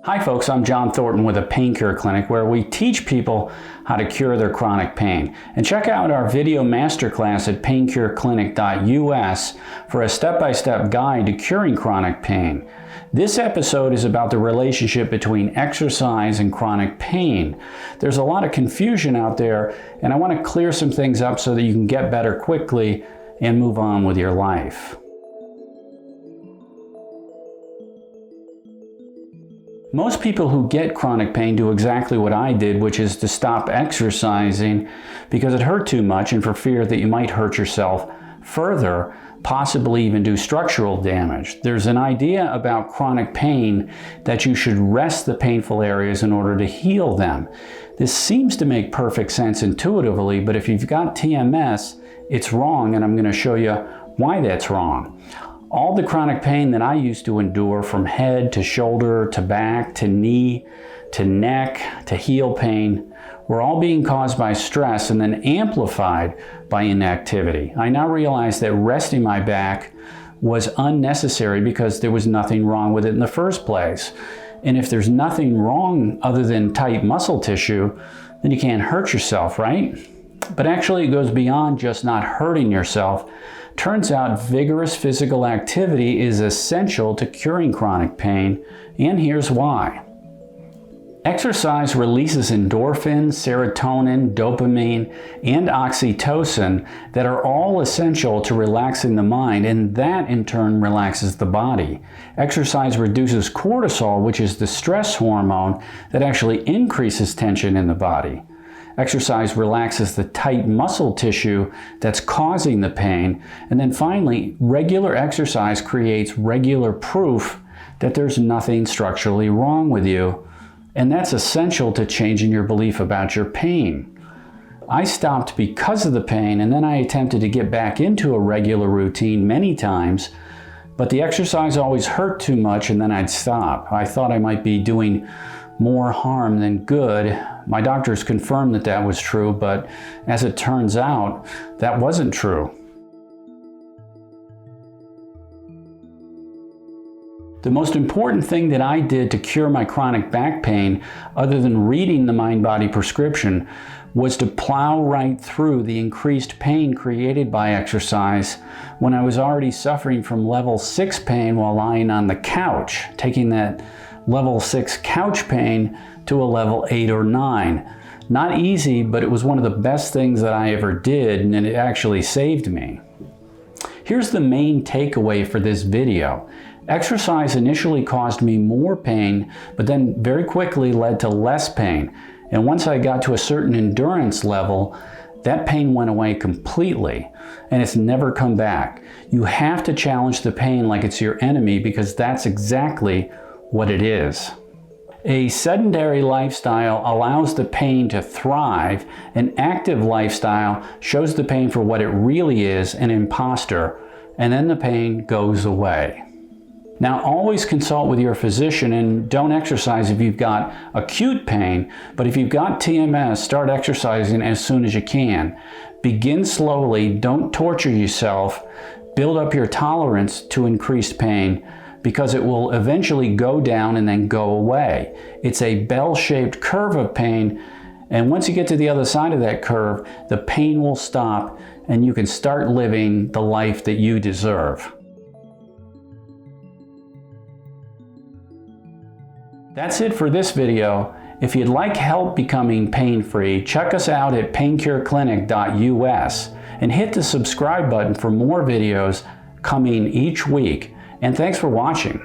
Hi folks, I'm John Thornton with a pain cure clinic where we teach people how to cure their chronic pain. And check out our video masterclass at paincureclinic.us for a step-by-step guide to curing chronic pain. This episode is about the relationship between exercise and chronic pain. There's a lot of confusion out there, and I want to clear some things up so that you can get better quickly and move on with your life. Most people who get chronic pain do exactly what I did, which is to stop exercising because it hurt too much and for fear that you might hurt yourself further, possibly even do structural damage. There's an idea about chronic pain that you should rest the painful areas in order to heal them. This seems to make perfect sense intuitively, but if you've got TMS, it's wrong, and I'm going to show you why that's wrong. All the chronic pain that I used to endure, from head to shoulder to back to knee to neck to heel pain, were all being caused by stress and then amplified by inactivity. I now realize that resting my back was unnecessary because there was nothing wrong with it in the first place. And if there's nothing wrong other than tight muscle tissue, then you can't hurt yourself, right? But actually it goes beyond just not hurting yourself. Turns out vigorous physical activity is essential to curing chronic pain, and here's why. Exercise releases endorphins, serotonin, dopamine, and oxytocin that are all essential to relaxing the mind, and that in turn relaxes the body. Exercise reduces cortisol, which is the stress hormone that actually increases tension in the body. Exercise relaxes the tight muscle tissue that's causing the pain. And then finally, regular exercise creates regular proof that there's nothing structurally wrong with you. And that's essential to changing your belief about your pain. I stopped because of the pain, and then I attempted to get back into a regular routine many times, but the exercise always hurt too much and then I'd stop. I thought I might be doing more harm than good. My doctors confirmed that that was true, but as it turns out, that wasn't true. The most important thing that I did to cure my chronic back pain, other than reading the mind-body prescription, was to plow right through the increased pain created by exercise when I was already suffering from level 6 pain while lying on the couch, taking that level 6 couch pain to a level 8 or 9. Not easy, but it was one of the best things that I ever did, and it actually saved me. Here's the main takeaway for this video. Exercise initially caused me more pain, but then very quickly led to less pain. And once I got to a certain endurance level, that pain went away completely, and it's never come back. You have to challenge the pain like it's your enemy, because that's exactly what it is. A sedentary lifestyle allows the pain to thrive. An active lifestyle shows the pain for what it really is, an imposter, and then the pain goes away. Now, always consult with your physician, and don't exercise if you've got acute pain, but if you've got TMS, start exercising as soon as you can. Begin slowly, don't torture yourself, build up your tolerance to increased pain, because it will eventually go down and then go away. It's a bell-shaped curve of pain, and once you get to the other side of that curve, the pain will stop and you can start living the life that you deserve. That's it for this video. If you'd like help becoming pain-free, check us out at paincureclinic.us and hit the subscribe button for more videos coming each week. And thanks for watching.